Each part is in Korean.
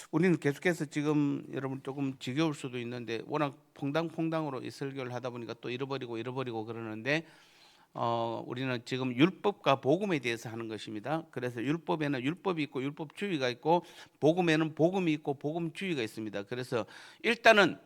우리는 계속해서 지금 여러분 조금 지겨울 수도 있는데 워낙 퐁당퐁당으로 이 설교를 하다 보니까 또 잃어버리고 그러는데 우리는 지금 율법과 복음에 대해서 하는 것입니다. 그래서 율법에는 율법이 있고 율법주의가 있고 복음에는 복음이 있고 복음주의가 있습니다. 그래서 일단은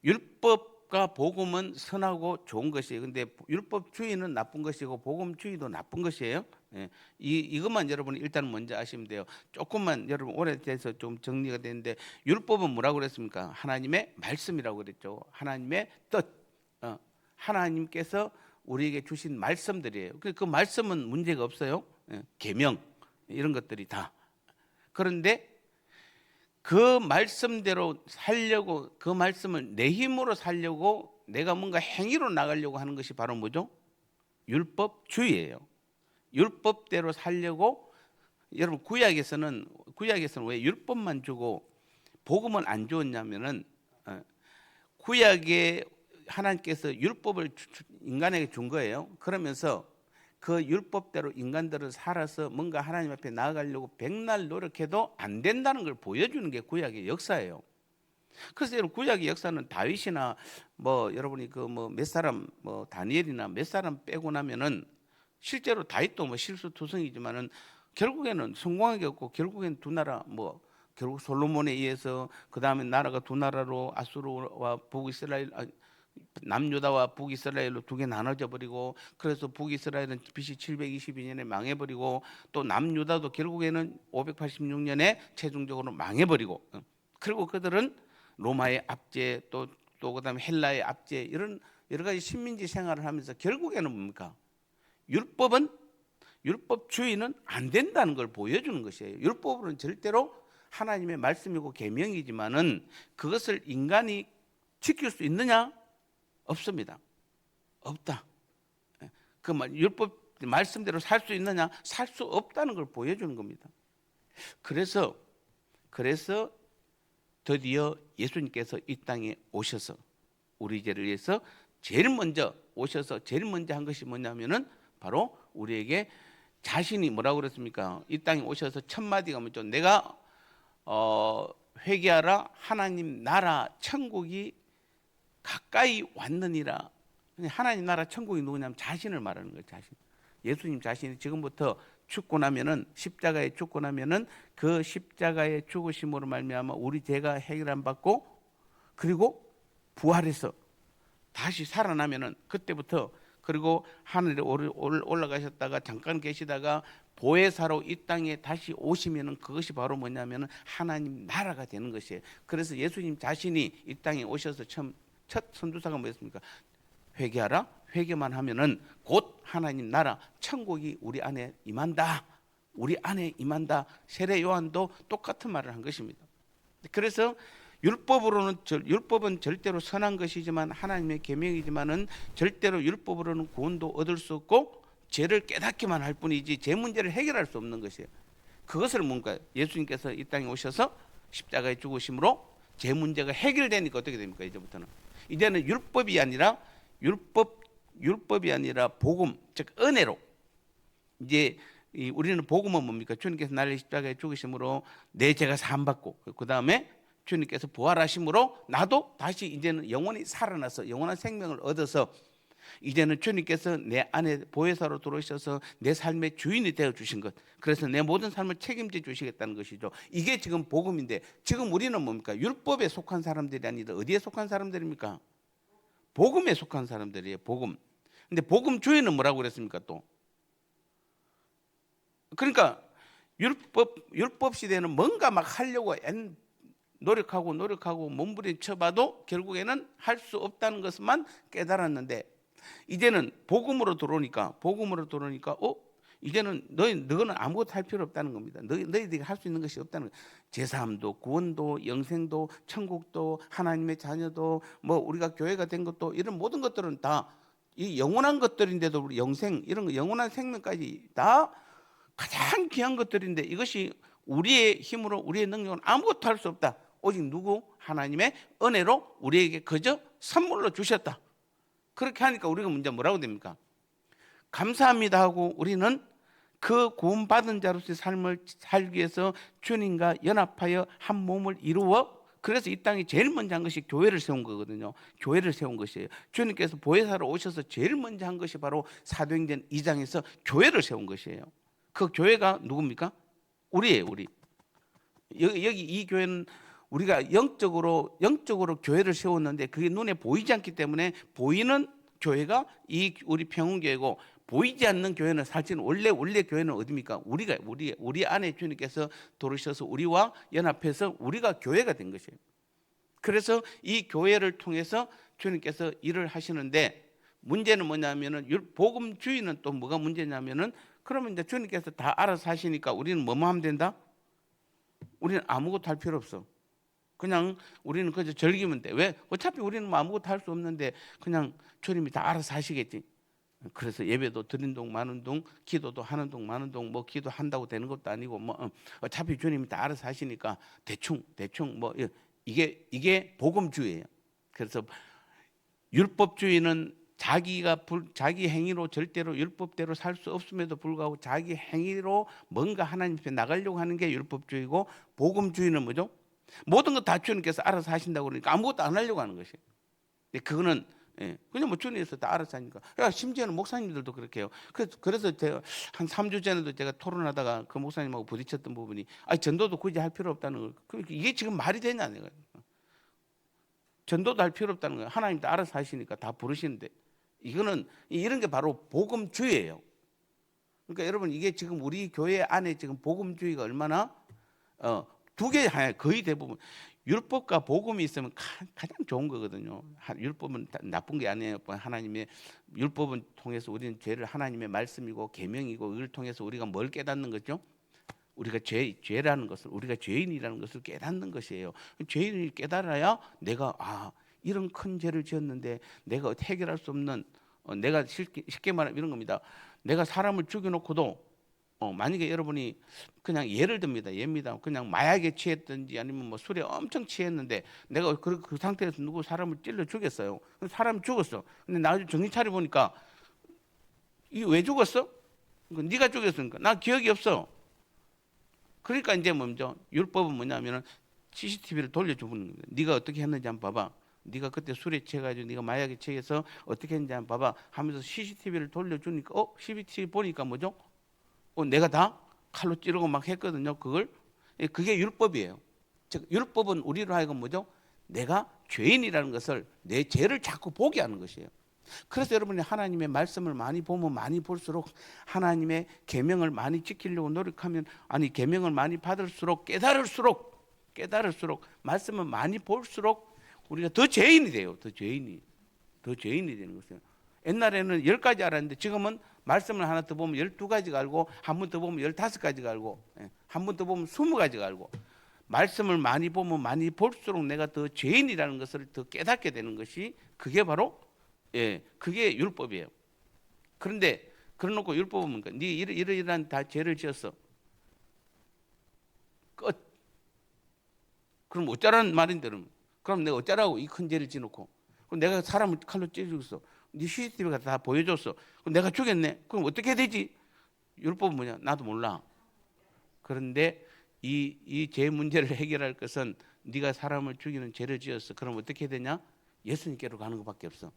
율법과 복음은 선하고 좋은 것이에요. 근데 율법주의는 나쁜 것이고 복음주의도 나쁜 것이에요. 예, 이것만 여러분 일단 먼저 아시면 돼요. 조금만 여러분 오래돼서 좀 정리가 되는데 율법은 뭐라고 그랬습니까? 하나님의 말씀이라고 그랬죠. 하나님의 뜻, 하나님께서 우리에게 주신 말씀들이에요. 그 말씀은 문제가 없어요. 예, 계명 이런 것들이 다. 그런데 그 말씀대로 살려고, 그 말씀을 내 힘으로 살려고 내가 뭔가 행위로 나가려고 하는 것이 바로 뭐죠? 율법주의예요. 율법대로 살려고. 여러분 구약에서는 왜 율법만 주고 복음은 안 주었냐면은 구약에 하나님께서 율법을 인간에게 준 거예요. 그러면서 그 율법대로 인간들은 살아서 뭔가 하나님 앞에 나아가려고 백날 노력해도 안 된다는 걸 보여주는 게 구약의 역사예요. 그래서 여러분 구약의 역사는 다윗이나 뭐 여러분이 그 뭐 몇 사람 뭐 다니엘이나 몇 사람 빼고 나면은 실제로 다윗도 뭐 실수투성이지만은 결국에는 성공하게 없고 결국에는 두 나라 뭐 결국 솔로몬에 의해서 그 다음에 나라가 두 나라로 아수르와 북이스라엘 남유다와 북이스라엘로 두 개 나눠져 버리고 그래서 북이스라엘은 BC 722년에 망해버리고 또 남유다도 결국에는 586년에 최종적으로 망해버리고 그리고 그들은 로마의 압제 또 그다음에 헬라의 압제 이런 여러 가지 식민지 생활을 하면서 결국에는 뭡니까? 율법주의는 안 된다는 걸 보여주는 것이에요. 율법으로는 절대로 하나님의 말씀이고 계명이지만은 그것을 인간이 지킬 수 있느냐? 없습니다. 없다. 그 율법 말씀대로 살 수 있느냐? 살 수 없다는 걸 보여주는 겁니다. 그래서 드디어 예수님께서 이 땅에 오셔서 우리 죄를 위해서 제일 먼저 오셔서 제일 먼저 한 것이 뭐냐면은 바로 우리에게 자신이 뭐라고 그랬습니까? 이 땅에 오셔서 첫 마디가 뭐죠? 내가 회개하라 하나님 나라 천국이 가까이 왔느니라. 하나님 나라 천국이 누구냐면 자신을 말하는 거예요. 자신. 예수님 자신이 지금부터 죽고 나면은 십자가에 죽고 나면은 그 십자가의 죽으심으로 말미암아 우리 죄가 해결 안 받고 그리고 부활해서 다시 살아나면은 그때부터 그리고 하늘에 올라가셨다가 잠깐 계시다가 보혜사로 이 땅에 다시 오시면은 그것이 바로 뭐냐면은 하나님 나라가 되는 것이에요. 그래서 예수님 자신이 이 땅에 오셔서 첫 선두사가 뭐였습니까? 회개하라. 회개만 하면은 곧 하나님 나라 천국이 우리 안에 임한다. 우리 안에 임한다. 세례 요한도 똑같은 말을 한 것입니다. 그래서 율법은 절대로 선한 것이지만 하나님의 계명이지만은 절대로 율법으로는 구원도 얻을 수 없고 죄를 깨닫기만 할 뿐이지 죄 문제를 해결할 수 없는 것이에요. 그것을 뭔가 예수님께서 이 땅에 오셔서 십자가에 죽으심으로 죄 문제가 해결되니까 어떻게 됩니까? 이제는 율법이 아니라 복음, 즉 은혜로 이제 우리는 복음은 뭡니까? 주님께서 나를 십자가에 죽으심으로 내 죄가 사함받고 그 다음에 주님께서 부활하심으로 나도 다시 이제는 영원히 살아나서 영원한 생명을 얻어서 이제는 주님께서 내 안에 보혜사로 들어오셔서 내 삶의 주인이 되어 주신 것, 그래서 내 모든 삶을 책임져 주시겠다는 것이죠. 이게 지금 복음인데 지금 우리는 뭡니까? 율법에 속한 사람들이 아니라 어디에 속한 사람들입니까? 복음에 속한 사람들이에요. 복음. 근데 복음주의는 뭐라고 그랬습니까? 또 그러니까 율법 시대에는 뭔가 막 하려고 노력하고 몸부림쳐봐도 결국에는 할 수 없다는 것만 깨달았는데 이제는 복음으로 들어오니까 이제는 너는 아무것도 할 필요 없다는 겁니다. 너희들이 할 수 있는 것이 없다는 거예요. 제사함도 구원도 영생도 천국도 하나님의 자녀도 뭐 우리가 교회가 된 것도 이런 모든 것들은 다 이 영원한 것들인데도 우리 영생 이런 거 영원한 생명까지 다 가장 귀한 것들인데 이것이 우리의 힘으로 우리의 능력으로 아무것도 할 수 없다. 오직 누구? 하나님의 은혜로 우리에게 그저 선물로 주셨다. 그렇게 하니까 우리가 문제 뭐라고 됩니까? 감사합니다 하고 우리는 그 구원받은 자로서의 삶을 살기 위해서 주님과 연합하여 한 몸을 이루어, 그래서 이 땅에 제일 먼저 한 것이 교회를 세운 거거든요. 교회를 세운 것이에요. 주님께서 보혜사로 오셔서 제일 먼저 한 것이 바로 사도행전 2장에서 교회를 세운 것이에요. 그 교회가 누굽니까? 우리예요, 우리. 여기 이 교회는 우리가 영적으로 교회를 세웠는데 그게 눈에 보이지 않기 때문에, 보이는 교회가 이 우리 평흥교회고, 보이지 않는 교회는 사실 원래 교회는 어디입니까? 우리 안에 주님께서 들어오셔서 우리와 연합해서 우리가 교회가 된 것이에요. 그래서 이 교회를 통해서 주님께서 일을 하시는데, 문제는 뭐냐면은, 복음주의는 또 뭐가 문제냐면은, 그러면 이제 주님께서 다 알아서 하시니까 우리는 뭐만 하면 된다? 우리는 아무것도 할 필요 없어. 그냥 우리는 그저 즐기면 돼. 왜? 어차피 우리는 뭐 아무것도 할 수 없는데 그냥 주님이 다 알아서 하시겠지. 그래서 예배도 드린 동 마는 동, 기도도 하는 동 마는 동, 뭐 기도한다고 되는 것도 아니고, 뭐 어차피 주님이 다 알아서 하시니까 대충 뭐 이게 복음주의예요. 그래서 율법주의는 자기 행위로 절대로 율법대로 살 수 없음에도 불구하고 자기 행위로 뭔가 하나님 앞에 나가려고 하는 게 율법주의고, 복음주의는 뭐죠? 모든 것 다 주님께서 알아서 하신다고 그러니까 아무것도 안 하려고 하는 것이에요. 근데 그거는 그냥 뭐 주님께서 다 알아서 하니까. 심지어는 목사님들도 그렇게 해요. 그래서 제가 한 3주 전에도 제가 토론하다가 그 목사님하고 부딪혔던 부분이, 전도도 굳이 할 필요 없다는 거예요. 이게 지금 말이 되냐 내가. 전도도 할 필요 없다는 거예요. 하나님 다 알아서 하시니까 다 부르시는데. 이거는 이런 게 바로 복음주의예요. 그러니까 여러분, 이게 지금 우리 교회 안에 지금 복음주의가 얼마나 두 개, 거의 대부분 율법과 복음이 있으면 가장 좋은 거거든요. 율법은 나쁜 게 아니에요. 하나님의 율법은 통해서 우리는 죄를, 하나님의 말씀이고 계명이고, 이걸 통해서 우리가 뭘 깨닫는 거죠? 우리가 죄라는 것을, 우리가 죄인이라는 것을 깨닫는 것이에요. 죄인을 깨달아야 내가 이런 큰 죄를 지었는데 내가 해결할 수 없는, 내가 쉽게 말하면 이런 겁니다. 내가 사람을 죽여놓고도 만약에 여러분이 그냥 예를 듭니다. 예입니다. 그냥 마약에 취했든지 아니면 뭐 술에 엄청 취했는데 내가 그 상태에서 누구 사람을 찔러 죽였어요. 사람이 죽었어. 근데 나중에 정신 차려 보니까 이게 왜 죽었어? 네가 죽였으니까. 나 기억이 없어. 그러니까 이제 먼저 율법은 뭐냐면은 CCTV를 돌려주는 거예요. 네가 어떻게 했는지 한번 봐봐. 네가 그때 술에 취해가지고 네가 마약에 취해서 어떻게 했는지 한번 봐봐 하면서 CCTV를 돌려주니까 CCTV 보니까 뭐죠? 내가 다 칼로 찌르고 막 했거든요. 그게 율법이에요. 즉 율법은 우리로 하여금 뭐죠? 내가 죄인이라는 것을, 내 죄를 자꾸 보게 하는 것이에요. 그래서 여러분이 하나님의 말씀을 많이 보면 많이 볼수록, 하나님의 계명을 많이 지키려고 노력하면, 계명을 많이 받을수록, 깨달을수록 말씀을 많이 볼수록 우리가 더 죄인이 돼요. 더 죄인이 되는 것이에요. 옛날에는 10가지 알았는데 지금은 말씀을 하나 더 보면 12가지가 알고, 한 번 더 보면 15가지가 알고, 한 번 더 보면 20가지가 알고. 말씀을 많이 보면 많이 볼수록 내가 더 죄인이라는 것을 더 깨닫게 되는 것이, 그게 바로 그게 율법이에요. 그런데 그래놓고 율법은 뭔가, 네 이러이러한 다 죄를 지었어. 끝. 그럼 어쩌라는 말인데, 그럼 내가 어쩌라고 이 큰 죄를 지놓고. 그럼 내가 사람을 칼로 찌르겠어. 네 CCTV가 다 보여줬어. 그럼 내가 죽였네. 그럼 어떻게 해야 되지? 율법은 뭐냐? 나도 몰라. 그런데 이 죄 문제를 해결할 것은, 네가 사람을 죽이는 죄를 지었어. 그럼 어떻게 해야 되냐? 예수님께로 가는 것밖에 없어.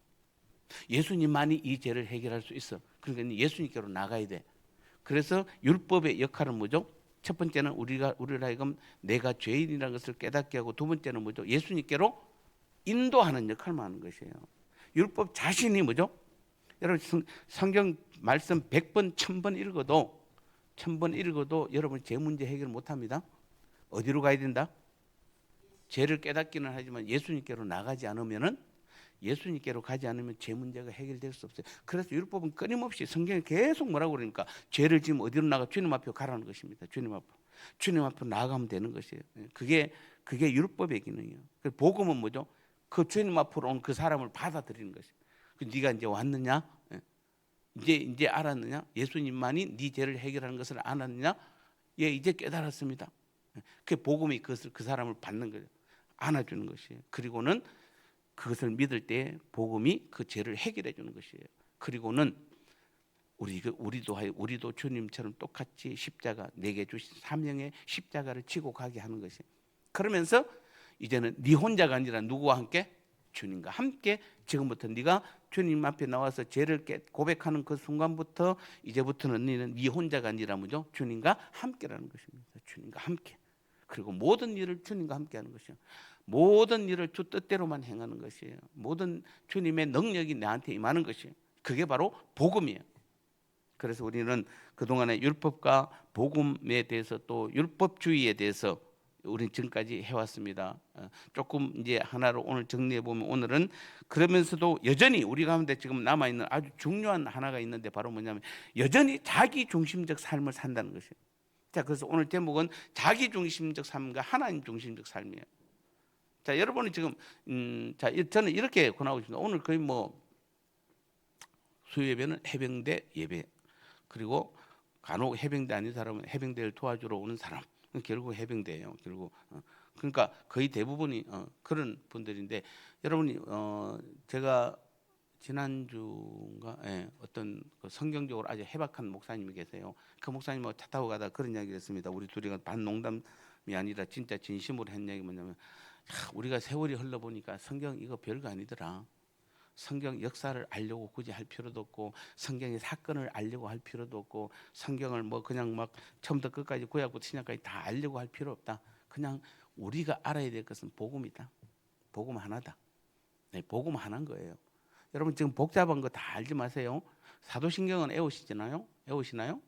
예수님만이 이 죄를 해결할 수 있어. 그러니까 예수님께로 나가야 돼. 그래서 율법의 역할은 뭐죠? 첫 번째는 우리를 하여금 내가 죄인이라는 것을 깨닫게 하고, 두 번째는 뭐죠? 예수님께로 인도하는 역할만 하는 것이에요. 율법 자신이 뭐죠? 여러분, 성경 말씀 100번, 1000번 읽어도 여러분 죄 문제 해결 못합니다. 어디로 가야 된다? 죄를 깨닫기는 하지만 예수님께로 나가지 않으면은, 예수님께로 가지 않으면 죄 문제가 해결될 수 없어요. 그래서 율법은 끊임없이 성경에 계속 뭐라고 그러니까, 죄를 지금 어디로 나가? 주님 앞에 가라는 것입니다. 주님 앞으로 나아가면 되는 것이에요. 그게 율법의 기능이에요. 복음은 뭐죠? 그 주님 앞으로 온 그 사람을 받아들이는 것이에요. 네가 이제 왔느냐? 이제 알았느냐? 예수님만이 네 죄를 해결하는 것을 알았느냐? 이제 깨달았습니다. 그 복음이 그 사람을 받는 거예요. 안아주는 것이에요. 그리고는 그것을 믿을 때 복음이 그 죄를 해결해 주는 것이에요. 그리고는 우리도 주님처럼 똑같이 십자가 내게 주신 사명의 십자가를 지고 가게 하는 것이. 그러면서 이제는 네 혼자가 아니라 누구와 함께? 주님과 함께. 지금부터 네가 주님 앞에 나와서 죄를 고백하는 그 순간부터 이제부터는 너는 네 혼자가 아니라 뭐죠? 주님과 함께라는 것입니다. 주님과 함께. 그리고 모든 일을 주님과 함께하는 것이요. 모든 일을 주 뜻대로만 행하는 것이에요. 모든 주님의 능력이 나한테 임하는 것이에요. 그게 바로 복음이에요. 그래서 우리는 그동안에 율법과 복음에 대해서 또 율법주의에 대해서 우리는 지금까지 해왔습니다. 조금 이제 하나로 오늘 정리해 보면, 오늘은 그러면서도 여전히 우리 가운데 지금 남아 있는 아주 중요한 하나가 있는데, 바로 뭐냐면 여전히 자기 중심적 삶을 산다는 것이에요. 자, 그래서 오늘 제목은 자기 중심적 삶과 하나님 중심적 삶이에요. 자, 여러분이 지금 자, 저는 이렇게 권하고 있습니다. 오늘 거의 뭐 수요예배는 해병대 예배, 그리고 간혹 해병대 아닌 사람은 해병대를 도와주러 오는 사람, 결국 해병대예요. 결국 그러니까 거의 대부분이 그런 분들인데, 여러분이 제가 지난주인가 어떤 그 성경적으로 아주 해박한 목사님이 계세요. 그 목사님하고 차 타고 가다 그런 이야기를 했습니다. 우리 둘이가 반농담이 아니라 진짜 진심으로 한 이야기 뭐냐면, 우리가 세월이 흘러보니까 성경 이거 별거 아니더라. 성경 역사를 알려고 굳이 할 필요도 없고, 성경의 사건을 알려고 할 필요도 없고, 성경을 뭐 그냥 막 처음부터 끝까지 구약부터 신약까지 다 알려고 할 필요 없다. 그냥 우리가 알아야 될 것은 복음이다. 복음 하나다. 네, 복음 하나인 거예요. 여러분 지금 복잡한 거 다 알지 마세요. 사도신경은 애우시나요?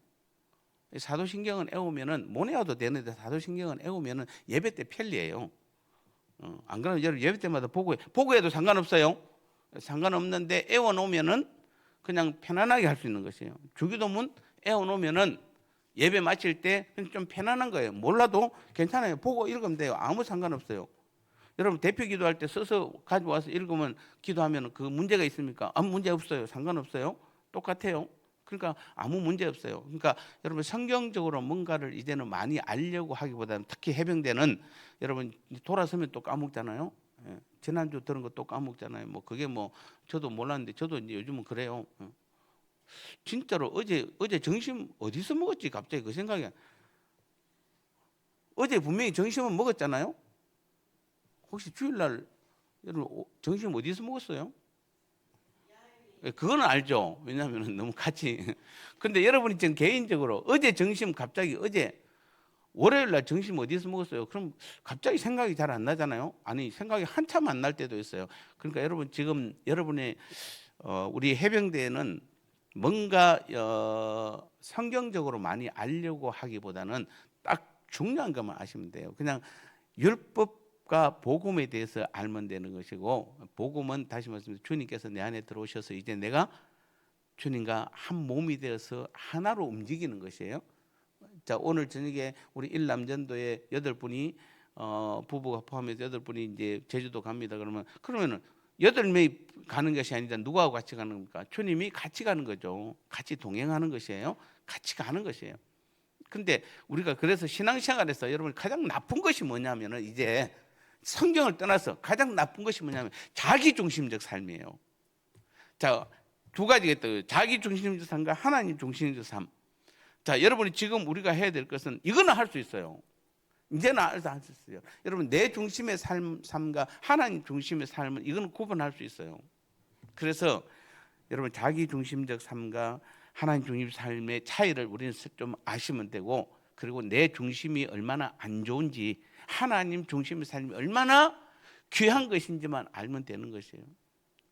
사도신경은 애우면은 못 애워도 되는데, 사도신경은 애우면은 예배 때 편리해요. 안 그러면 여러분 예배 때마다 보고해도 상관없어요. 상관없는데 애워놓으면은 그냥 편안하게 할 수 있는 것이에요. 주기도문 애워놓으면은 예배 마칠 때 좀 편안한 거예요. 몰라도 괜찮아요. 보고 읽으면 돼요. 아무 상관없어요. 여러분 대표 기도할 때 써서 가지고 와서 읽으면 기도하면 그 문제가 있습니까? 아무 문제 없어요. 상관없어요. 똑같아요. 그러니까 아무 문제 없어요. 그러니까 여러분 성경적으로 뭔가를 이제는 많이 알려고 하기보다는, 특히 해병대는 여러분 돌아서면 또 까먹잖아요. 지난주 들은 거 또 까먹잖아요. 뭐 그게 뭐 저도 몰랐는데, 저도 이제 요즘은 그래요. 진짜로 어제 점심 어디서 먹었지? 갑자기 그 생각이. 어제 분명히 점심은 먹었잖아요. 혹시 주일날 여러분 점심 어디서 먹었어요? 그거는 알죠. 왜냐하면 너무 같이. 근데 여러분이 지금 개인적으로 어제 점심 갑자기 월요일 날 점심 어디서 먹었어요? 그럼 갑자기 생각이 잘 안 나잖아요. 아니 생각이 한참 안 날 때도 있어요. 그러니까 여러분 지금 여러분의 우리 해병대에는 뭔가 성경적으로 많이 알려고 하기보다는 딱 중요한 것만 아시면 돼요. 그냥 율법과 복음에 대해서 알면 되는 것이고, 복음은 다시 말씀드리면 주님께서 내 안에 들어오셔서 이제 내가 주님과 한 몸이 되어서 하나로 움직이는 것이에요. 자, 오늘 저녁에 우리 일남전도에 8분이 부부가 포함해서 8분이 이제 제주도 갑니다. 그러면은 8명이 가는 것이 아니라 누구하고 같이 가는 겁니까? 주님이 같이 가는 거죠. 같이 동행하는 것이에요. 같이 가는 것이에요. 근데 우리가 그래서 신앙생활에서 여러분 가장 나쁜 것이 뭐냐면은, 이제 성경을 떠나서 가장 나쁜 것이 뭐냐면 자기 중심적 삶이에요. 자, 두 가지겠다. 자기 중심적 삶과 하나님 중심적 삶. 자, 여러분이 지금 우리가 해야 될 것은 이거는 할 수 있어요. 이제는 할 수 있어요. 여러분 내 중심의 삶과 하나님 중심의 삶은 이거는 구분할 수 있어요. 그래서 여러분 자기 중심적 삶과 하나님 중심 삶의 차이를 우리는 좀 아시면 되고, 그리고 내 중심이 얼마나 안 좋은지, 하나님 중심의 삶이 얼마나 귀한 것인지만 알면 되는 것이에요.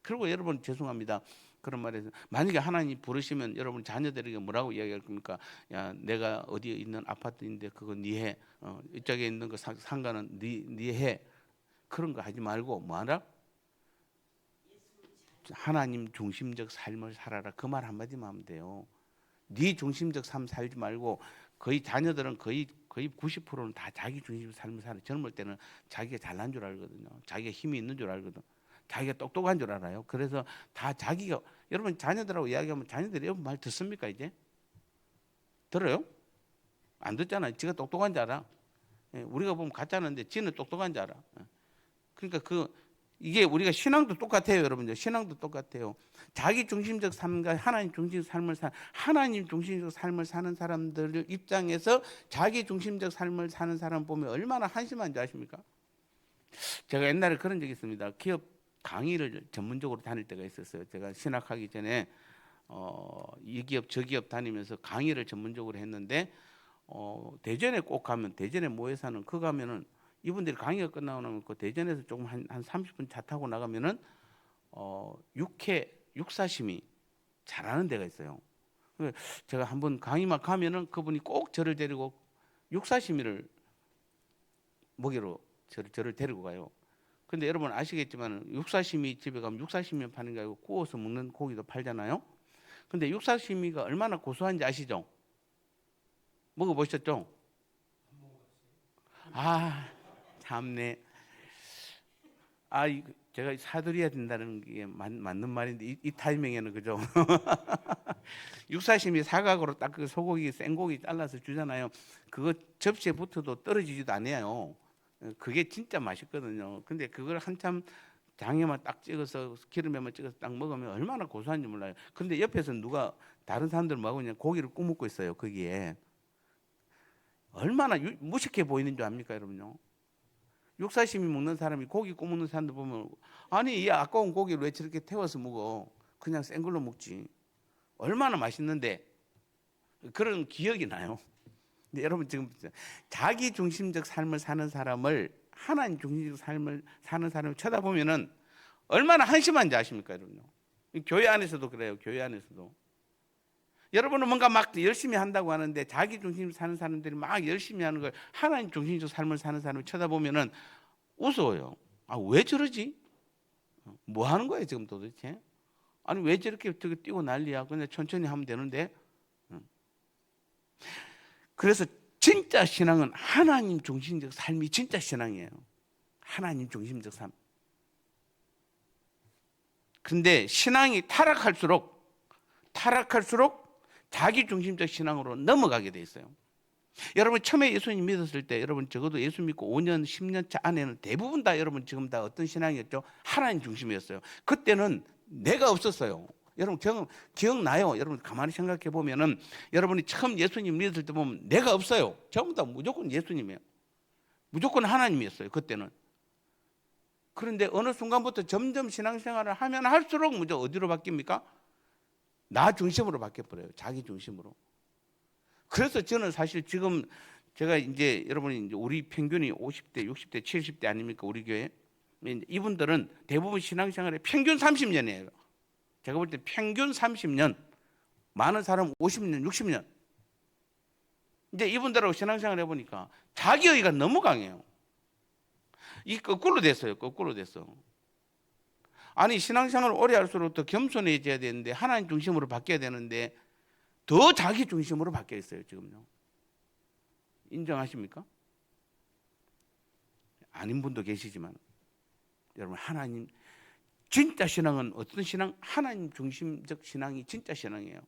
그리고 여러분 죄송합니다. 그런 말에서 만약에 하나님 부르시면 여러분 자녀들에게 뭐라고 이야기할 겁니까? 야, 내가 어디에 있는 아파트인데 그거 네 해. 이쪽에 있는 거 상가는 네 해. 그런 거 하지 말고 뭐하라? 하나님 중심적 삶을 살아라. 그 말 한마디만 하면 돼요. 네 중심적 삶 살지 말고, 거의 자녀들은 거의 90%는 다 자기 중심적 삶을 살아요. 젊을 때는 자기가 잘난 줄 알거든요. 자기가 힘이 있는 줄 알거든. 자기가 똑똑한 줄 알아요. 그래서 다 자기가, 여러분 자녀들하고 이야기하면 자녀들이 여러분 말 듣습니까? 이제 들어요? 안 듣잖아요. 지가 똑똑한 줄 알아. 우리가 보면 가짜는데 지는 똑똑한 줄 알아. 그러니까 이게 우리가 신앙도 똑같아요, 여러분들. 신앙도 똑같아요. 자기 중심적 삶과 하나님 중심적 삶을 하나님 중심적 삶을 사는 사람들 입장에서 자기 중심적 삶을 사는 사람 보면 얼마나 한심한지 아십니까? 제가 옛날에 그런 적이 있습니다. 기업 강의를 전문적으로 다닐 때가 있었어요. 제가 신학하기 전에 이 기업 저 기업 다니면서 강의를 전문적으로 했는데 대전에 꼭 가면, 대전에 모여서 하는 그 가면은 이분들이 강의가 끝나고 나면 그 대전에서 조금 한 30분 차 타고 나가면은 육사심이 잘하는 데가 있어요. 제가 한번 강의만 가면은 그분이 꼭 저를 데리고 육사심이를 먹이러 저를 데리고 가요. 근데 여러분 아시겠지만 육사심이 집에 가면 육사심이 파는 게 아니고 구워서 먹는 고기도 팔잖아요. 근데 육사심이가 얼마나 고소한지 아시죠? 먹어보셨죠? 아, 참네. 제가 사드려야 된다는 게 맞는 말인데 이 타이밍에는 그죠? 육사심이 사각으로 딱 그 소고기 생고기 잘라서 주잖아요. 그거 접시에 붙어도 떨어지지도 않아요. 그게 진짜 맛있거든요. 근데 그걸 한참 장에만 딱 찍어서 기름에만 찍어서 딱 먹으면 얼마나 고소한지 몰라요. 근데 옆에서 누가 다른 사람들 먹으면 고기를 구먹고 있어요. 거기에 얼마나 무식해 보이는 줄 압니까, 여러분요? 육사심이 먹는 사람이 고기 구먹는 사람들 보면 아니 이 아까운 고기를 왜 저렇게 태워서 먹어? 그냥 생 걸로 먹지. 얼마나 맛있는데 그런 기억이 나요. 근데 여러분 지금 자기 중심적 삶을 사는 사람을 하나님 중심적 삶을 사는 사람을 쳐다보면은 얼마나 한심한지 아십니까, 여러분요? 교회 안에서도 그래요. 교회 안에서도 여러분은 뭔가 막 열심히 한다고 하는데 자기 중심 사는 사람들이 막 열심히 하는 걸 하나님 중심적 삶을 사는 사람을 쳐다보면은 우스워요. 아, 왜 저러지? 뭐 하는 거예요 지금 도대체? 아니 왜 저렇게 뛰고 난리야? 그냥 천천히 하면 되는데. 그래서 진짜 신앙은 하나님 중심적 삶이 진짜 신앙이에요. 하나님 중심적 삶. 근데 신앙이 타락할수록 자기 중심적 신앙으로 넘어가게 돼 있어요. 여러분 처음에 예수님 믿었을 때 여러분 적어도 예수 믿고 5년 10년 차 안에는 대부분 다 여러분 지금 다 어떤 신앙이었죠? 하나님 중심이었어요. 그때는 내가 없었어요. 여러분 기억나요? 여러분 가만히 생각해 보면은 여러분이 처음 예수님 믿었을 때 보면 내가 없어요. 전부 다 무조건 예수님이에요. 무조건 하나님이었어요. 그때는. 그런데 어느 순간부터 점점 신앙생활을 하면 할수록 무조건 어디로 바뀝니까? 나 중심으로 바뀌어버려요. 자기 중심으로. 그래서 저는 사실 지금 제가 이제 여러분이 이제 우리 평균이 50대, 60대, 70대 아닙니까? 우리 교회. 이분들은 대부분 신앙생활의 평균 30년이에요. 제가 볼 때 평균 30년, 많은 사람 50년, 60년. 이제 이분들하고 신앙생활 해보니까 자기의가 너무 강해요. 이 거꾸로 됐어요. 거꾸로 됐어. 아니 신앙생활을 오래 할수록 더 겸손해져야 되는데 하나님 중심으로 바뀌어야 되는데 더 자기 중심으로 바뀌어 있어요 지금요. 인정하십니까? 아닌 분도 계시지만 여러분 하나님 진짜 신앙은 어떤 신앙? 하나님 중심적 신앙이 진짜 신앙이에요.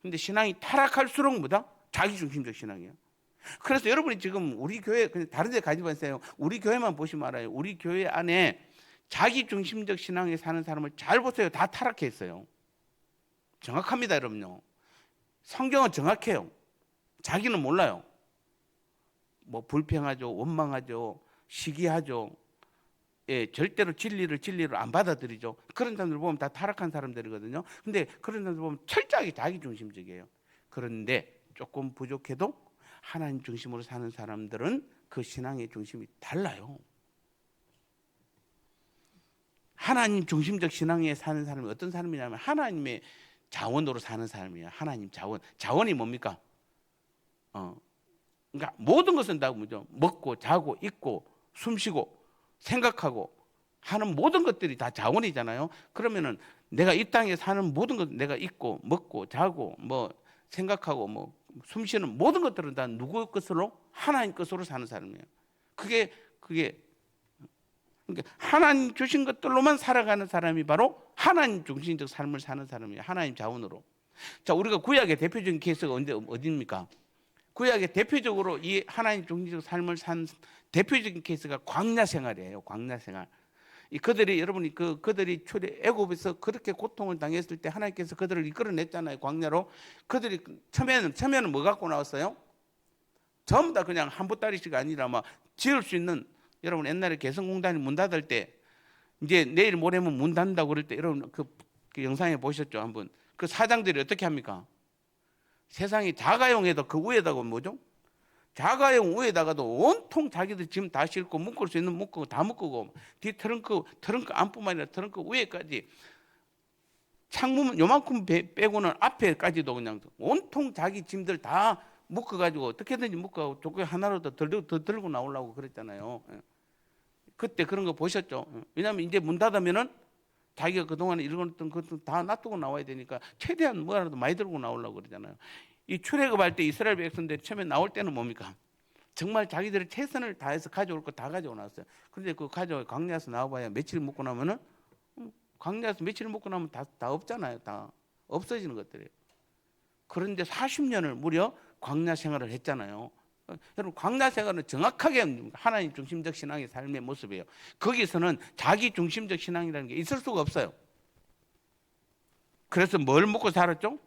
근데 신앙이 타락할수록 뭐다? 자기 중심적 신앙이에요. 그래서 여러분이 지금 우리 교회 다른 데 가지 마세요. 우리 교회만 보시면 알아요. 우리 교회 안에 자기 중심적 신앙에 사는 사람을 잘 보세요. 다 타락해 있어요. 정확합니다, 여러분요. 성경은 정확해요. 자기는 몰라요. 뭐 불평하죠, 원망하죠, 시기하죠. 예, 절대로 진리를 안 받아들이죠. 그런 사람들 보면 다 타락한 사람들이거든요. 근데 그런 사람들 보면 철저하게 자기 중심적이에요. 그런데 조금 부족해도 하나님 중심으로 사는 사람들은 그 신앙의 중심이 달라요. 하나님 중심적 신앙에 사는 사람이 어떤 사람이냐면 하나님의 자원으로 사는 사람이에요. 하나님 자원. 자원이 뭡니까? 그러니까 모든 것은 다 뭐죠? 먹고 자고 입고 숨쉬고 생각하고 하는 모든 것들이 다 자원이잖아요. 그러면은 내가 이 땅에 사는 모든 것, 내가 입고 먹고 자고 뭐 생각하고 뭐 숨쉬는 모든 것들은 다 누구 것으로? 하나님 것으로 사는 사람이에요. 그게 그러니까 하나님 주신 것들로만 살아가는 사람이 바로 하나님 중심적 삶을 사는 사람이에요. 하나님 자원으로. 자, 우리가 구약의 대표적인 케이스가 어디입니까? 구약의 대표적으로 이 하나님 중심적 삶을 산 대표적인 케이스가 광야 생활이에요. 광야 생활. 이 그들이 여러분이 그들이 애굽에서 그렇게 고통을 당했을 때 하나님께서 그들을 이끌어냈잖아요. 광야로. 그들이 처음에는 뭐 갖고 나왔어요? 전부 다 그냥 한 보따리씩 아니라 막 지을 수 있는, 여러분 옛날에 개성공단이 문 닫을 때 이제 내일 모레면 문 닫는다고 그럴 때 여러분 그 영상에 보셨죠? 한번 그 사장들이 어떻게 합니까? 세상이 자가용에도 그 위에다가 뭐죠? 자가용 위에다가도 온통 자기들 짐 다 싣고 묶을 수 있는 묶고 다 묶고 뒤 트렁크 안뿐만 아니라 트렁크 위에까지 창문 요만큼 빼고는 앞에까지도 그냥 온통 자기 짐들 다 묶어가지고 어떻게든지 묶어 조금 하나로 더 들고 나오려고 그랬잖아요. 그때 그런 거 보셨죠? 왜냐하면 이제 문 닫으면은 자기가 그동안 읽었던 것도 다 놔두고 나와야 되니까 최대한 뭐라도 많이 들고 나오려고 그러잖아요. 이 출애굽할 때 이스라엘 백성들이 처음에 나올 때는 뭡니까? 정말 자기들의 최선을 다해서 가져올 거 다 가져오 놨어요. 그런데 그 광야에서 나와봐야 며칠 먹고 나면은 광야에서 며칠 먹고 나면 다 없잖아요. 다 없어지는 것들이에요. 그런데 40년을 무려 광야 생활을 했잖아요. 여러분 광야 생활은 정확하게 하나님 중심적 신앙의 삶의 모습이에요. 거기서는 자기 중심적 신앙이라는 게 있을 수가 없어요. 그래서 뭘 먹고 살았죠?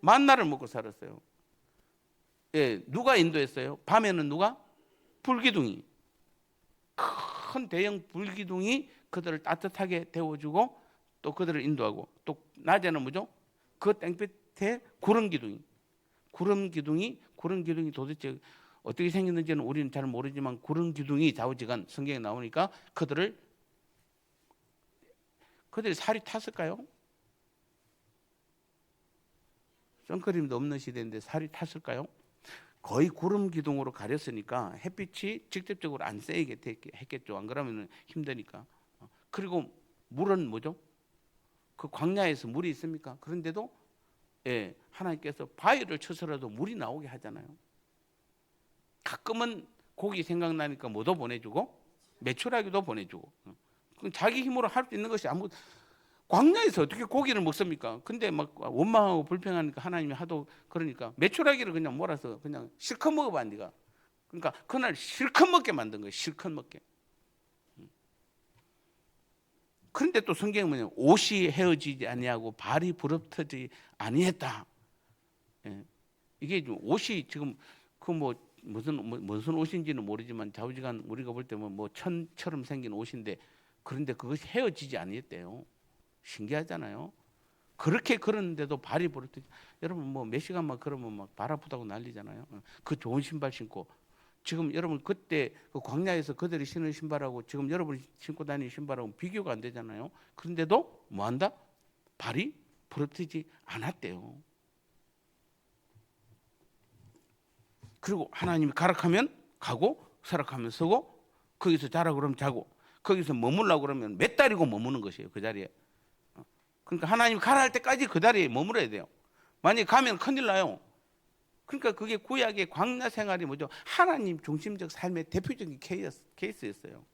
만나를 먹고 살았어요. 예, 누가 인도했어요? 밤에는 누가? 불기둥이. 큰 대형 불기둥이 그들을 따뜻하게 데워주고 또 그들을 인도하고, 또 낮에는 뭐죠? 그 땡볕에 구름 기둥이 도대체 어떻게 생겼는지는 우리는 잘 모르지만 구름 기둥이 좌우지간 성경에 나오니까 그들이 살이 탔을까요? 선크림도 없는 시대인데 살이 탔을까요? 거의 구름 기둥으로 가렸으니까 햇빛이 직접적으로 안 쐬게 했겠죠. 안 그러면 힘드니까. 그리고 물은 뭐죠? 그 광야에서 물이 있습니까? 그런데도 예, 하나님께서 바위를 쳐서라도 물이 나오게 하잖아요. 가끔은 고기 생각나니까 뭐도 보내주고 메추라기도 보내주고. 자기 힘으로 할 수 있는 것이 아무. 광야에서 어떻게 고기를 먹습니까? 근데 막 원망하고 불평하니까 하나님이 하도 그러니까 메추라기를 그냥 몰아서 그냥 실컷 먹어봐 네가. 그러니까 그날 실컷 먹게 만든 거예요. 실컷 먹게. 그런데 또 성경에 뭐냐? 옷이 헤어지지 아니하고 발이 부럽터지 아니했다. 예. 이게 옷이 지금 그 뭐 무슨 옷인지는 모르지만 좌우지간 우리가 볼 때면 뭐 천처럼 생긴 옷인데, 그런데 그것이 헤어지지 아니했대요. 신기하잖아요. 그렇게 걸었는데도 발이 부러뜨지. 여러분 뭐 몇 시간만 걸으면 막 발 아프다고 난리잖아요. 그 좋은 신발 신고. 지금 여러분 그때 그 광야에서 그들이 신은 신발하고 지금 여러분이 신고 다니는 신발하고 비교가 안 되잖아요. 그런데도 뭐한다? 발이 부러뜨지 않았대요. 그리고 하나님이 가락하면 가고 서락하면 서고, 거기서 자라 그러면 자고, 거기서 머물라고 그러면 몇 달이고 머무는 것이에요. 그 자리에. 그러니까 하나님이 가라 할 때까지 그 자리에 머물어야 돼요. 만약에 가면 큰일 나요. 그러니까 그게 구약의 광야 생활이 뭐죠? 하나님 중심적 삶의 대표적인 케이스였어요.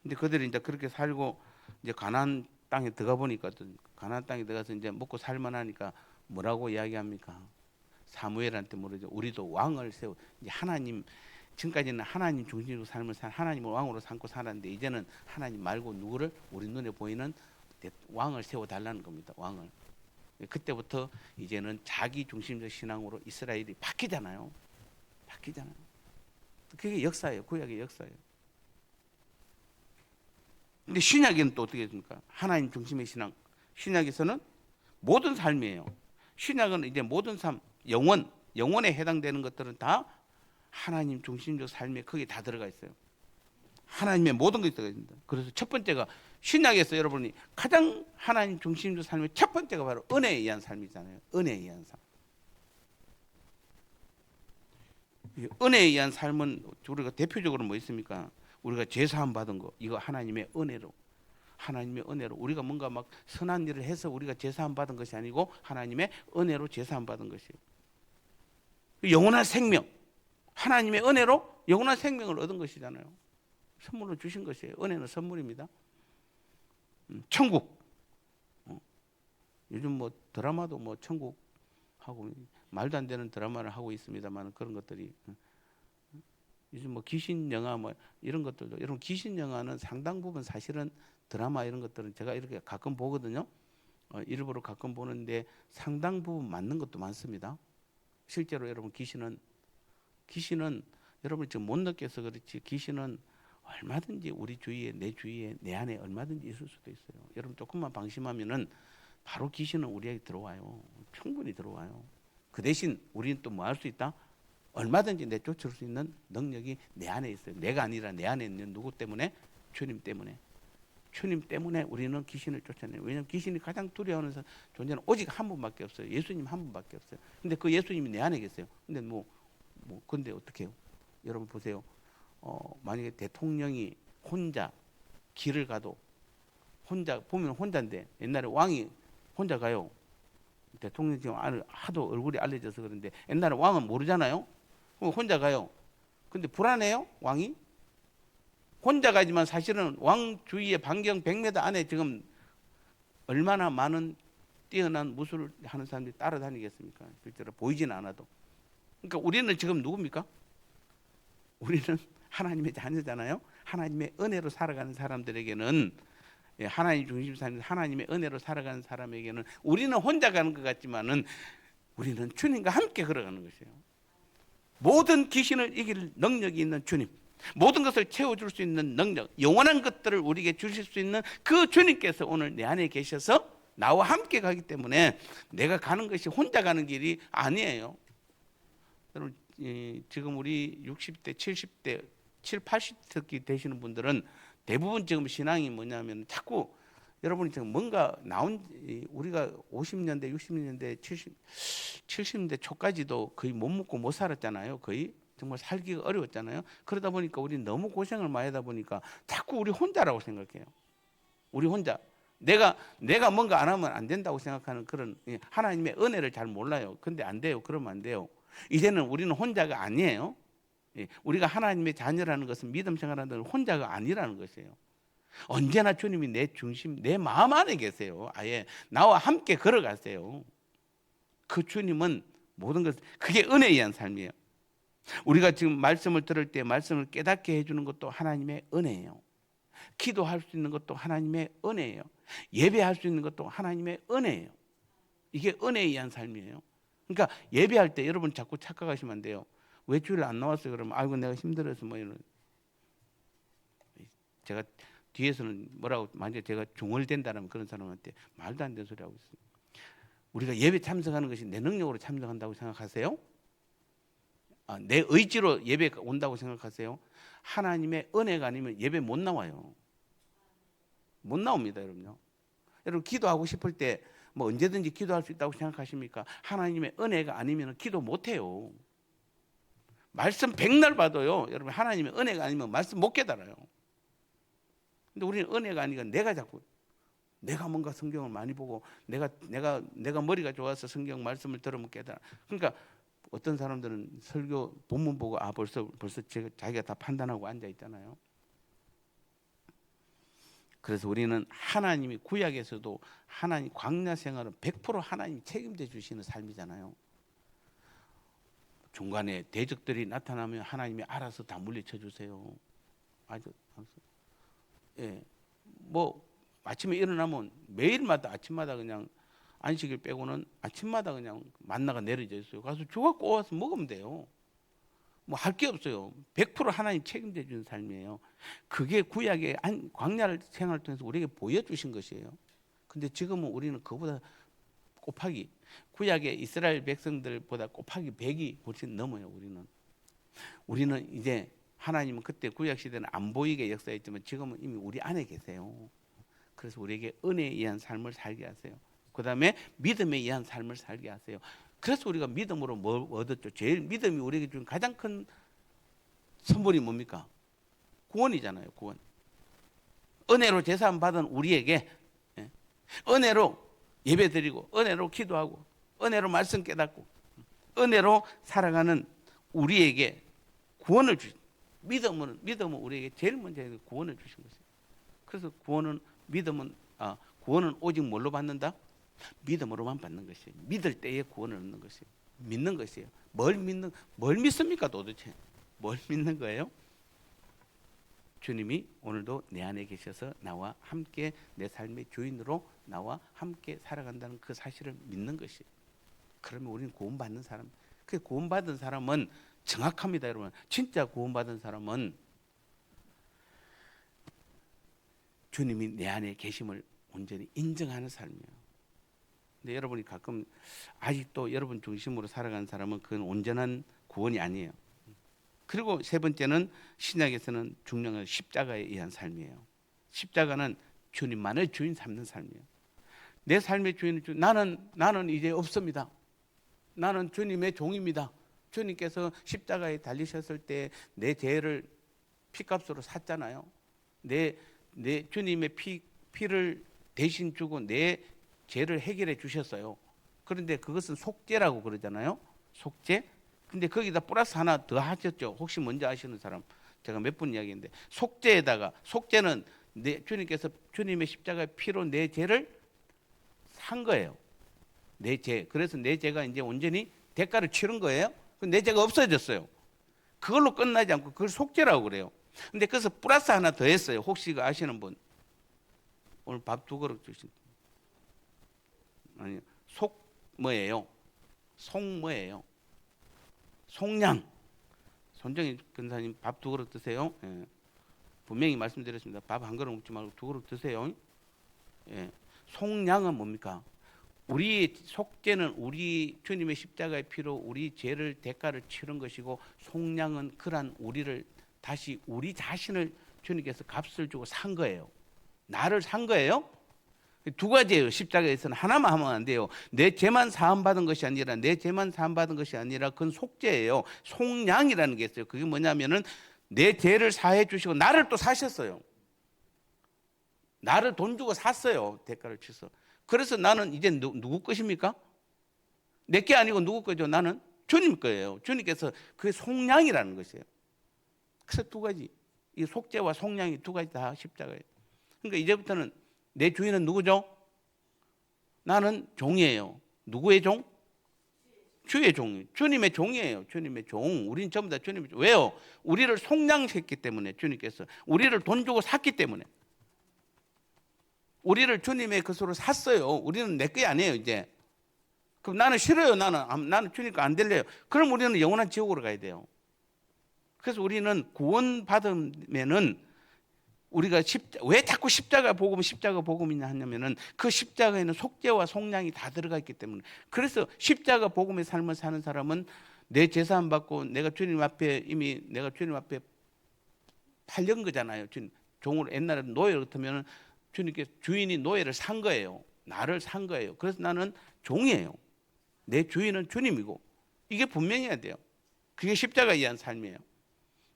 근데 그들이 이제 그렇게 살고 이제 가나안 땅에 들어가 보니까, 가나안 땅에 들어가서 이제 먹고 살만하니까 뭐라고 이야기합니까? 사무엘한테 물으죠. 우리도 왕을 세워. 이제 하나님, 지금까지는 하나님 중심으로 삶을 하나님을 왕으로 삼고 살았는데 이제는 하나님 말고 누구를 우리 눈에 보이는 왕을 세워 달라는 겁니다. 왕을. 그때부터 이제는 자기 중심적 신앙으로 이스라엘이 바뀌잖아요. 그게 역사예요. 구약의 역사예요. 근데 신약에는 또 어떻게 됩니까? 하나님 중심의 신앙. 신약에서는 모든 삶이에요. 신약은 이제 모든 삶, 영혼에 해당되는 것들은 다 하나님 중심적 삶에 거기 다 들어가 있어요. 하나님의 모든 것이 들어가 있습니다. 그래서 첫 번째가 신약에서 여러분이 가장 하나님 중심적 삶의 첫 번째가 바로 은혜에 의한 삶이잖아요. 은혜에 의한 삶. 은혜에 의한 삶은 우리가 대표적으로 뭐 있습니까? 우리가 제사함 받은 거, 이거 하나님의 은혜로 우리가 뭔가 막 선한 일을 해서 우리가 제사함 받은 것이 아니고 하나님의 은혜로 제사함 받은 것이에요. 영원한 생명, 하나님의 은혜로 영원한 생명을 얻은 것이잖아요. 선물로 주신 것이에요. 은혜는 선물입니다. 천국. 요즘 뭐 드라마도 뭐 천국하고 말도 안 되는 드라마를 하고 있습니다만 그런 것들이 요즘 뭐 귀신 영화 뭐 이런 것들도, 이런 귀신 영화는 상당 부분 사실은 드라마 이런 것들은 제가 이렇게 가끔 보거든요. 일부러 가끔 보는데 상당 부분 맞는 것도 많습니다. 실제로 여러분 귀신은 여러분 지금 못 느껴서 그렇지, 귀신은 얼마든지 우리 주위에, 내 주위에, 내 안에 얼마든지 있을 수도 있어요. 여러분 조금만 방심하면은 바로 귀신은 우리에게 들어와요. 충분히 들어와요. 그 대신 우리는 또 뭐 할 수 있다? 얼마든지 내쫓을 수 있는 능력이 내 안에 있어요. 내가 아니라 내 안에 있는 누구 때문에? 주님 때문에. 주님 때문에 우리는 귀신을 쫓아내요. 왜냐하면 귀신이 가장 두려워하는 존재는 오직 한 분밖에 없어요. 예수님 한 분밖에 없어요. 근데 그 예수님이 내 안에 계세요. 근데 근데 어떻게 해요? 여러분 보세요. 만약에 대통령이 혼자 길을 가도, 혼자 보면 혼자인데, 옛날에 왕이 혼자 가요. 대통령 지금 하도 얼굴이 알려져서 그런데 옛날에 왕은 모르잖아요. 혼자 가요. 근데 불안해요, 왕이? 혼자 가지만 사실은 왕 주위에 반경 100m 안에 지금 얼마나 많은 뛰어난 무술을 하는 사람들이 따라다니겠습니까? 실제로 보이지는 않아도. 그러니까 우리는 지금 누굽니까? 우리는 하나님의 자녀잖아요. 하나님의 은혜로 살아가는 사람들에게는, 하나님 중심 사는 하나님의 은혜로 살아가는 사람에게는 우리는 혼자 가는 것 같지만은 우리는 주님과 함께 걸어가는 것이에요. 모든 귀신을 이길 능력이 있는 주님, 모든 것을 채워줄 수 있는 능력, 영원한 것들을 우리에게 주실 수 있는 그 주님께서 오늘 내 안에 계셔서 나와 함께 가기 때문에 내가 가는 것이 혼자 가는 길이 아니에요. 여러분, 지금 우리 60대, 70대, 80대 되시는 분들은 대부분 지금 신앙이 뭐냐면 자꾸 여러분이 지금 뭔가 우리가 50년대, 60년대, 70년대 초까지도 거의 못 먹고 못 살았잖아요. 거의 정말 살기가 어려웠잖아요. 그러다 보니까 우리 너무 고생을 많이 하다 보니까 자꾸 우리 혼자라고 생각해요. 우리 혼자. 내가 뭔가 안 하면 안 된다고 생각하는 그런, 하나님의 은혜를 잘 몰라요. 근데 안 돼요. 그러면 안 돼요. 이제는 우리는 혼자가 아니에요. 우리가 하나님의 자녀라는 것은, 믿음 생활하는 것은 혼자가 아니라는 것이에요. 언제나 주님이 내 중심, 내 마음 안에 계세요. 아예 나와 함께 걸어가세요. 그 주님은 모든 것, 그게 은혜에 의한 삶이에요. 우리가 지금 말씀을 들을 때 말씀을 깨닫게 해주는 것도 하나님의 은혜예요. 기도할 수 있는 것도 하나님의 은혜예요. 예배할 수 있는 것도 하나님의 은혜예요. 이게 은혜에 의한 삶이에요. 그러니까 예배할 때 여러분 자꾸 착각하시면 안 돼요. 왜 주일 안 나왔어요? 그러면 아이고 내가 힘들어서 뭐 이런. 제가 뒤에서는 뭐라고, 만약에 제가 중얼댄다면 그런 사람한테 말도 안 되는 소리 하고 있어요. 우리가 예배 참석하는 것이 내 능력으로 참석한다고 생각하세요? 내 의지로 예배 온다고 생각하세요? 하나님의 은혜가 아니면 예배 못 나와요. 못 나옵니다, 여러분요. 여러분 기도하고 싶을 때 뭐 언제든지 기도할 수 있다고 생각하십니까? 하나님의 은혜가 아니면 기도 못 해요. 말씀 백날 봐도요, 여러분 하나님의 은혜가 아니면 말씀 못 깨달아요. 근데 우리는 은혜가 아니라 내가 뭔가 성경을 많이 보고 내가 머리가 좋아서 성경 말씀을 들으면 깨달아. 그러니까 어떤 사람들은 설교 본문 보고 벌써 자기가 다 판단하고 앉아 있잖아요. 그래서 우리는 하나님이 구약에서도 하나님 광야 생활은 100% 하나님이 책임져 주시는 삶이잖아요. 중간에 대적들이 나타나면 하나님이 알아서 다 물리쳐 주세요. 뭐 아침에 일어나면 매일마다 아침마다 그냥 안식일 빼고는 아침마다 그냥 만나가 내려져 있어요. 가서 주워 꼬아서 먹으면 돼요. 뭐 할 게 없어요. 100% 하나님 책임져 주는 삶이에요. 그게 구약의 광야 생활을 통해서 우리에게 보여주신 것이에요. 근데 지금은 우리는 그보다 곱하기, 구약의 이스라엘 백성들보다 곱하기 100이 훨씬 넘어요. 우리는 이제, 하나님은 그때 구약 시대는 안 보이게 역사했지만 지금은 이미 우리 안에 계세요. 그래서 우리에게 은혜에 의한 삶을 살게 하세요. 그 다음에 믿음에 의한 삶을 살게 하세요. 그래서 우리가 믿음으로 뭘 얻었죠? 제일 믿음이 우리에게 준 가장 큰 선물이 뭡니까? 구원이잖아요. 구원. 은혜로 제사함 받은 우리에게, 은혜로 예배드리고, 은혜로 기도하고, 은혜로 말씀 깨닫고, 은혜로 살아가는 우리에게 구원을 믿음은 우리에게 제일 먼저 구원을 주신 것이에요. 그래서 구원은 오직 뭘로 받는다? 믿음으로만 받는 것이에요. 믿을 때에 구원을 얻는 것이에요. 믿는 것이에요. 뭘 믿습니까 도대체? 뭘 믿는 거예요? 주님이 오늘도 내 안에 계셔서 나와 함께 내 삶의 주인으로 나와 함께 살아간다는 그 사실을 믿는 것이. 그러면 우리는 구원받는 사람. 그 구원받은 사람은 정확합니다, 여러분. 진짜 구원받은 사람은 주님이 내 안에 계심을 온전히 인정하는 삶이에요. 근데 여러분이 가끔 아직도 여러분 중심으로 살아가는 사람은 그건 온전한 구원이 아니에요. 그리고 세 번째는 신약에서는 중요한 십자가에 의한 삶이에요. 십자가는 주님만을 주인 삼는 삶이에요. 내 삶의 주인은 나는 이제 없습니다. 나는 주님의 종입니다. 주님께서 십자가에 달리셨을 때 내 죄를 피값으로 샀잖아요. 내 주님의 피를 대신 주고 내 죄를 해결해 주셨어요. 그런데 그것은 속죄라고 그러잖아요. 속죄. 근데 거기다 플러스 하나 더 하셨죠. 혹시 뭔지 아시는 사람? 제가 몇 번 이야기했는데 속죄에다가, 속죄는 주님께서 주님의 십자가의 피로 내 죄를 산 거예요. 내 죄. 그래서 내 죄가 이제 온전히 대가를 치른 거예요. 내 죄가 없어졌어요. 그걸로 끝나지 않고 그걸 속죄라고 그래요. 근데 그래서 플러스 하나 더 했어요. 혹시 아시는 분? 오늘 밥 2그릇 주신. 아니, 뭐예요? 뭐예요? 속량. 손정희 근사님 밥 2그릇 드세요. 예. 분명히 말씀드렸습니다. 밥 1그릇 먹지 말고 2그릇 드세요. 예. 속량은 뭡니까? 우리의 속죄는 우리 주님의 십자가의 피로 우리 죄를 대가를 치른 것이고, 속량은 그러한 우리를 다시 우리 자신을 주님께서 값을 주고 산 거예요. 나를 산 거예요. 2가지예요. 십자가에서는 하나만 하면 안 돼요. 내 죄만 사함 받은 것이 아니라 그건 속죄예요. 속량이라는 게 있어요. 그게 뭐냐면은 내 죄를 사해 주시고 나를 또 사셨어요. 나를 돈 주고 샀어요. 대가를 치서. 그래서 나는 이제 누구 것입니까? 내 게 아니고 누구 거죠? 나는 주님 거예요. 주님께서 그게 속량이라는 것이에요. 그래서 2가지, 이 속죄와 속량이 2가지 다 십자가예요. 그러니까 이제부터는 내 주인은 누구죠? 나는 종이에요. 누구의 종? 주의 종. 주님의 종이에요. 주님의 종. 우리는 전부 다 주님의 종. 왜요? 우리를 속량했기 때문에. 주님께서 우리를 돈 주고 샀기 때문에. 우리를 주님의 것으로 샀어요. 우리는 내 게 아니에요. 이제. 그럼 나는 싫어요. 나는 주님 거 안 될래요. 그럼 우리는 영원한 지옥으로 가야 돼요. 그래서 우리는 구원받으면은 우리가 왜 자꾸 십자가 복음이냐 하냐면은 그 십자가에는 속죄와 속량이 다 들어가 있기 때문에. 그래서 십자가 복음의 삶을 사는 사람은 내 제사함 받고 내가 주님 앞에 팔린 거잖아요. 종으로 옛날에 노예 같으면 주님께서 주인이 노예를 산 거예요. 나를 산 거예요. 그래서 나는 종이에요. 내 주인은 주님이고, 이게 분명해야 돼요. 그게 십자가에 의한 삶이에요.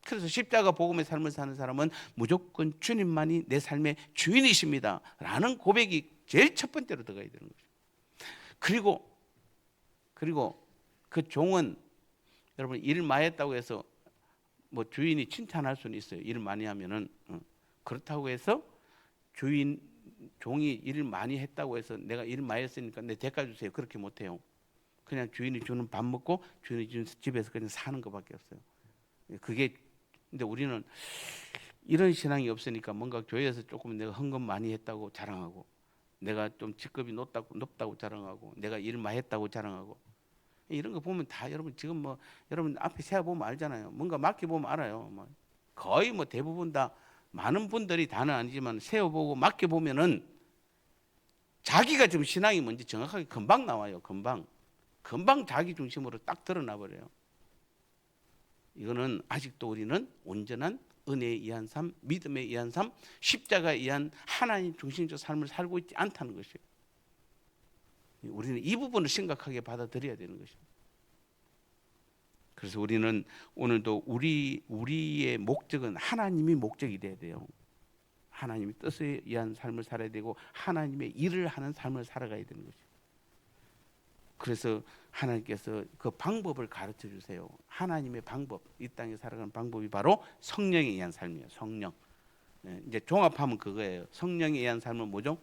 그래서 십자가 복음의 삶을 사는 사람은 무조건 주님만이 내 삶의 주인이십니다 라는 고백이 제일 첫 번째로 들어가야 되는 거죠. 그리고 그 종은, 여러분, 일 많이 했다고 해서 뭐 주인이 칭찬할 수는 있어요. 일 많이 하면은. 그렇다고 해서 종이 일을 많이 했다고 해서 내가 일 많이 했으니까 내 대가 주세요, 그렇게 못해요. 그냥 주인이 주는 밥 먹고 주인이 주는 집에서 그냥 사는 것밖에 없어요. 근데 우리는 이런 신앙이 없으니까 뭔가 교회에서 조금 내가 헌금 많이 했다고 자랑하고, 내가 좀 직급이 높다고 자랑하고, 내가 일 많이 했다고 자랑하고, 이런 거 보면 다 여러분 지금 뭐 여러분 앞에 세어보면 알잖아요. 뭔가 맡겨보면 알아요. 거의 대부분 다, 많은 분들이 다는 아니지만 세어보고 맡겨보면은 자기가 지금 신앙이 뭔지 정확하게 금방 나와요. 금방 자기 중심으로 딱 드러나 버려요. 이거는 아직도 우리는 온전한 은혜에 의한 삶, 믿음에 의한 삶, 십자가에 의한 하나님 중심적 삶을 살고 있지 않다는 것이에요. 우리는 이 부분을 심각하게 받아들여야 되는 것입니다. 그래서 우리는 오늘도 우리의 목적은 하나님이 목적이 돼야 돼요. 하나님의 뜻에 의한 삶을 살아야 되고, 하나님의 일을 하는 삶을 살아가야 되는 것이죠. 그래서 하나님께서 그 방법을 가르쳐 주세요. 하나님의 방법, 이 땅에 살아가는 방법이 바로 성령에 의한 삶이에요. 성령. 이제 종합하면 그거예요. 성령에 의한 삶은 뭐죠?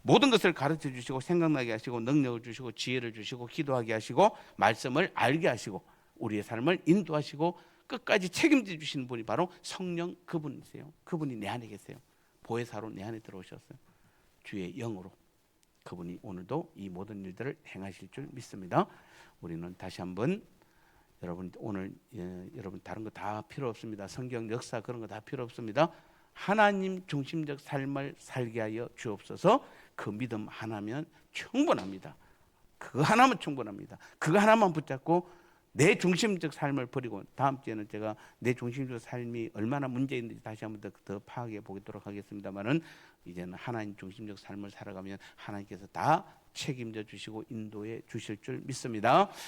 모든 것을 가르쳐 주시고, 생각나게 하시고, 능력을 주시고, 지혜를 주시고, 기도하게 하시고, 말씀을 알게 하시고, 우리의 삶을 인도하시고, 끝까지 책임져 주시는 분이 바로 성령 그분이세요. 그분이 내 안에 계세요. 보혜사로 내 안에 들어오셨어요. 주의 영으로 그분이 오늘도 이 모든 일들을 행하실 줄 믿습니다. 우리는 다시 한번 여러분 오늘 여러분 다른 거 다 필요 없습니다. 성경 역사 그런 거 다 필요 없습니다. 하나님 중심적 삶을 살게 하여 주옵소서. 그 믿음 하나면 충분합니다. 그거 하나면 충분합니다. 그거 하나만 붙잡고 내 중심적 삶을 버리고, 다음 주에는 제가 내 중심적 삶이 얼마나 문제 있는지 다시 한번 더 파악해 보도록 하겠습니다만은, 이제는 하나님 중심적 삶을 살아가면 하나님께서 다 책임져 주시고 인도해 주실 줄 믿습니다.